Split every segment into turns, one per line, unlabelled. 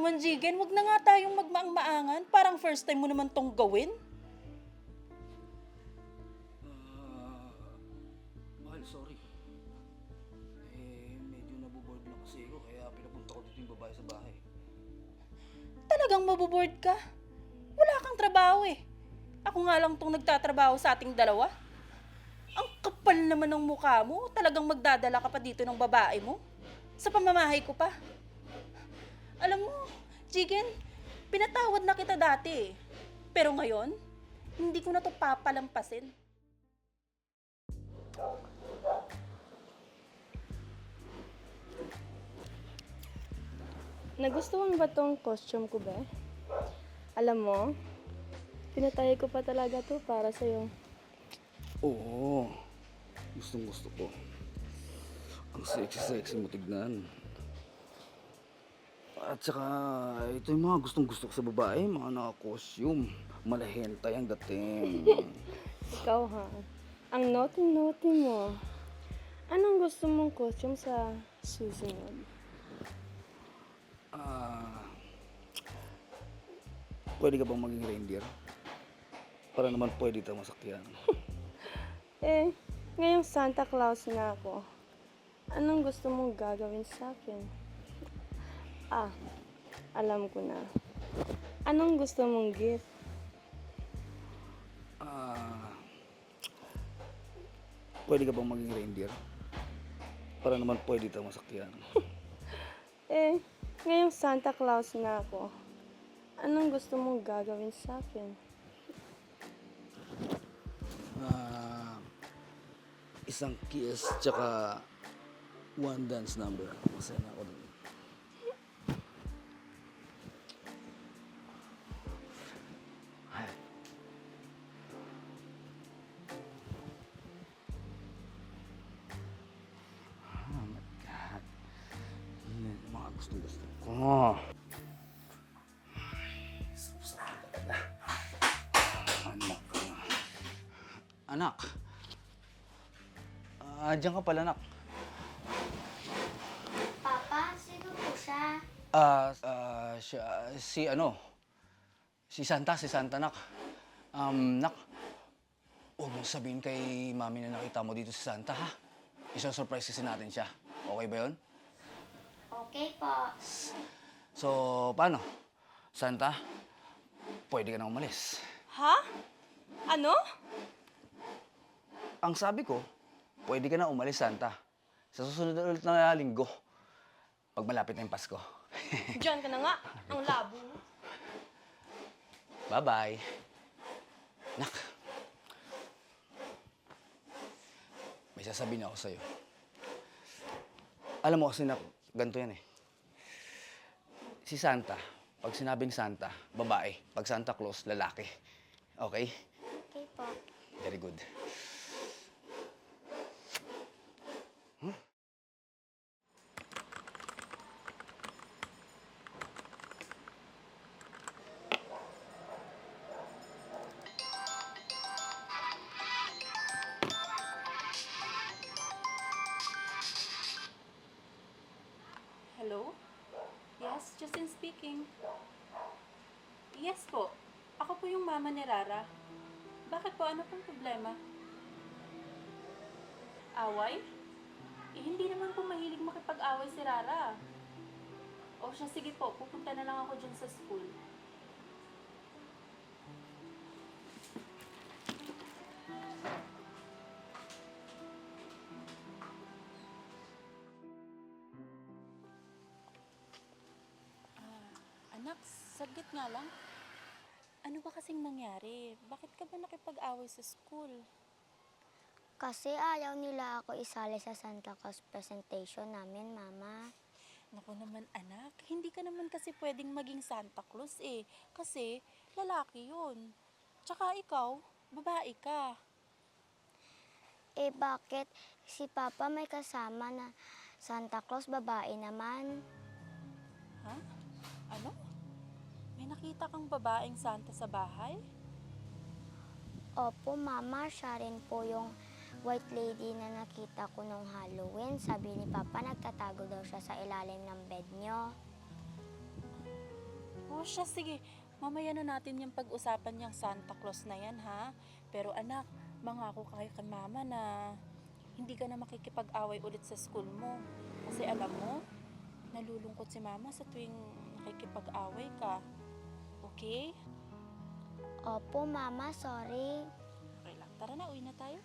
naman, Jigen, wag na nga tayong magmaang-maangan. Parang first time mo naman tong gawin.
Mahal, sorry. Medyo naboboard lang kasi ako kaya pinapunta ko dito yung babae sa bahay.
Talagang maboboard ka. Wala kang trabaho eh. Ako nga lang tong nagtatrabaho sa ating dalawa. Ang kapal naman ng mukha mo. Talagang magdadala ka pa dito ng babae mo. Sa pamamahay ko pa. Alam mo, Jigen, pinatawad na kita dati eh. Pero ngayon, hindi ko na to papalampasin.
Nagustuhan ba tong costume ko ba? Alam mo, pinatay ko pa talaga to para sa'yo.
Oo. Gustong gusto ko. Ang sexy-sexy mo tignan. At saka, ito yung mga gustong gusto ko sa babae, mga naka-costume. Malahentay ang dating.
Ikaw ha, ang naughty-naughty mo. Anong gusto mong costume sa susunod?
Pwede ka bang maging reindeer? Para naman pwede tayo masakyan.
Ngayong Santa Claus na ako. Anong gusto mong gagawin sa akin? Alam ko na. Anong gusto mong gift?
Pwede ka bang maging reindeer? Para naman pwede tayo masakyan.
Ngayong Santa Claus na ako. Anong gusto mong gagawin sa akin?
Isang kiss, tsaka one dance number. Masaya na ako dun. Ay. Oh my God. Yan yung mga gusto ko. Anak. Anak. Diyan ka pala, anak.
Papa, sino po siya?
Si Santa, nak. Nak, huwag mong sabihin kay mami na nakita mo dito si Santa, ha? Isa-surprise kasi natin siya. Okay ba yun?
Okay po.
So, paano? Santa, pwede ka na umalis.
Ha? Ano?
Ang sabi ko, pwede ka na umalis, Santa. Sa susunod na ulit na linggo, pag malapit na yung Pasko.
Diyan ka na nga. Ang labo.
Bye-bye. Nak, may sasabihin ako sa'yo. Alam mo kasi, nak, ganito yan eh. Si Santa, pag sinabing Santa, babae. Pag Santa Claus, lalaki. Okay?
Okay po.
Very good.
Hello? Yes, Justin speaking. Yes po. Ako po yung mama ni Rara. Bakit po? Ano pong problema? Away? Hindi naman po mahilig makipag-away si Rara. O siya, sige po. Pupunta na lang ako dyan sa school. Anak, saglit nga lang. Ano ba kasing nangyari? Bakit ka ba nakipag-away sa school?
Kasi ayaw nila ako isali sa Santa Claus presentation namin, Mama.
Naku naman anak, hindi ka naman kasi pwedeng maging Santa Claus eh. Kasi lalaki yun. Tsaka ikaw, babae ka.
Bakit si Papa may kasama na Santa Claus babae naman?
Ha? Ano? May nakita kang babaeng Santa sa bahay?
Opo, Mama, siya rin po yung white lady na nakita ko nung Halloween. Sabi ni Papa, nagtatago daw siya sa ilalim ng bed niyo.
siya, sige. Mamaya na natin yung pag-usapan yung Santa Claus na yan, ha? Pero anak, mangako kayo kay mama na hindi ka na makikipag-away ulit sa school mo. Kasi alam mo, nalulungkot si mama sa tuwing nakikipag-away ka. Okay?
Opo, Mama, sorry.
Okay lang. Tara na, uwi na tayo.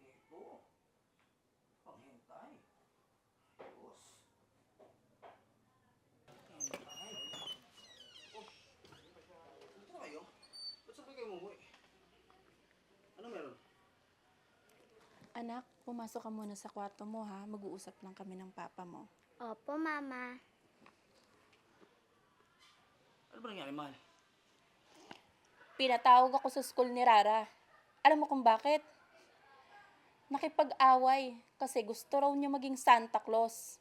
Ito. Panghintay. Boss. Hintay. Oh. Dito na kayo? Ba't sabay kayo umuwi? Ano meron?
Anak, pumasok ka muna sa kwarto mo, ha? Mag-uusap lang kami ng papa mo.
Opo, Mama.
Ano ba nangyari, mahal?
Pinatawag ako sa school ni Rara. Alam mo kung bakit? Nakipag-away kasi gusto raw niya maging Santa Claus.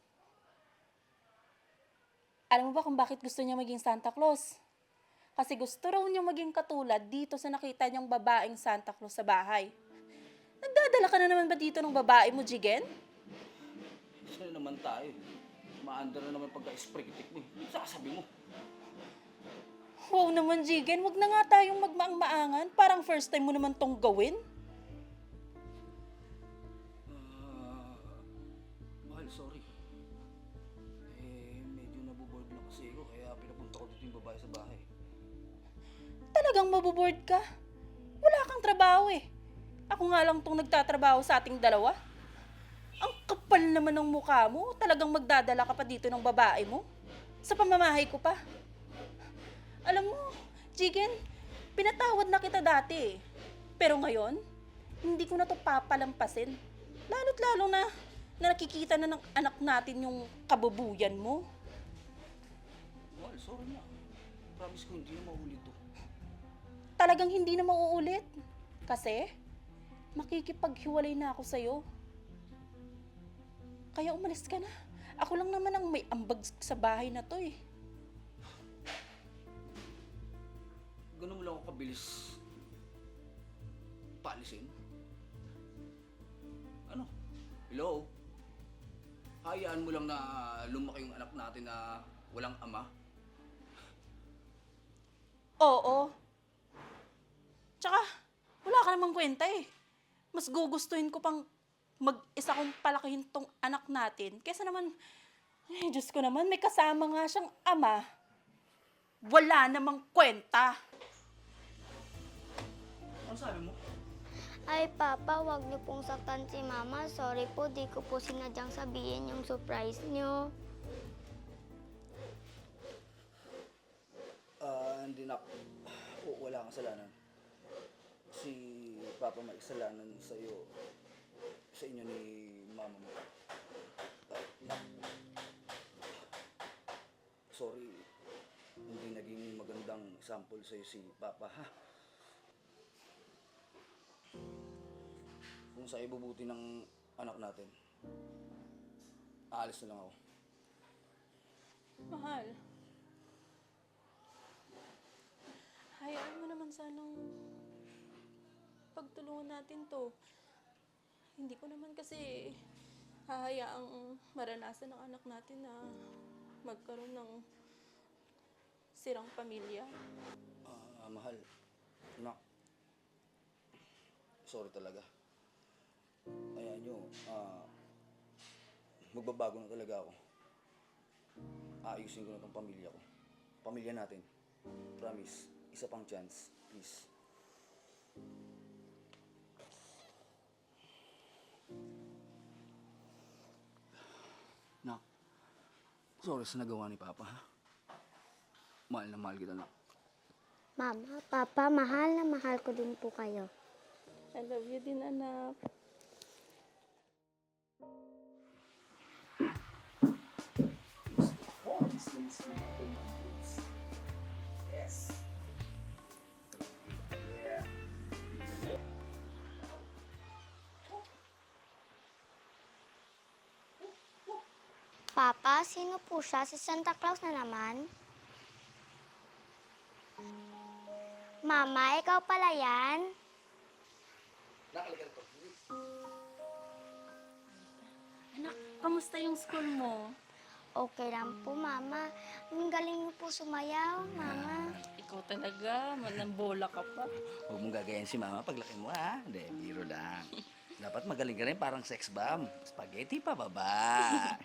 Alam mo ba kung bakit gusto niya maging Santa Claus? Kasi gusto raw niya maging katulad dito sa nakita niyang babaeng Santa Claus sa bahay. Nagdadala ka na naman ba dito ng babae mo, Jigen?
Saan naman tayo? Maanda na naman pagka-sprigitik mo. Ano sasabi mo?
Wow naman, Jigen. Wag na nga tayong magmaang-maangan. Parang first time mo naman tong gawin.
Mahal, sorry. Medyo nabuboard lang kasi ako kaya pinapunta ko dito yung babae sa bahay.
Talagang maboboard ka? Wala kang trabaho eh. Ako nga lang tong nagtatrabaho sa ating dalawa. Ang kapal naman ng mukha mo. Talagang magdadala ka pa dito ng babae mo. Sa pamamahay ko pa. Alam mo, Jigen, pinatawad na kita dati eh. Pero ngayon, hindi ko na to papalampasin. Lalo't lalo na nakikita na ng anak natin yung kabubuyan mo.
Mahal, sorry na. Promise ko hindi na maulit to.
Talagang hindi na mauulit. Kasi, makikipaghiwalay na ako sa'yo. Kaya umalis ka na. Ako lang naman ang may ambag sa bahay na to eh.
Ganun mo lang ako kabilis paalisin? Ano? Hello? Hayaan mo lang na lumaki yung anak natin na walang ama?
Oo. Tsaka, wala ka namang kwenta eh. Mas gugustuhin ko pang mag-isa kong palakihin tong anak natin. Kesa naman, ay Diyos ko naman, may kasama nga siyang ama. Wala namang kwenta.
Ano sabi mo?
Ay, Papa, wag niyo pong saktan si Mama. Sorry po, di ko po sinadyang sabihin yung surprise niyo.
Hindi na. Wala kang kasalanan. Si Papa may kasalanan sa'yo. Sa inyo ni Mama mo. Nak. Sorry. Hindi naging magandang example sa'yo si Papa, ha? Kung sa ibubuti ng anak natin, aalis na lang ako.
Mahal. Hayaan mo naman sanang pagtulungan natin to. Hindi ko naman kasi hahayaang maranasan ng anak natin na magkaroon ng sirang pamilya.
Mahal. Nak. Sorry talaga. Hayaan nyo, magbabago na talaga ako. Aayusin ko na tong pamilya ko. Pamilya natin. Promise. Isa pang chance. Please. Nak. Sorry sa nagawa ni Papa, ha? Mahal na mahal kita, Nak.
Mama, Papa, mahal na mahal ko din po kayo.
I love you din, anak.
Papa, sino po siya? Si Santa Claus na naman? Mama, ikaw pala yan?
Kamusta yung school mo?
Okay lang po, Mama. Ang galing niyo po sumayaw, Mama.
Ikaw talaga, manambola ka pa.
Huwag mong gagayan si mama paglaki mo, ha? Hindi, biro lang. Dapat magaling ka rin parang sex bomb. Spaghetti pa baba.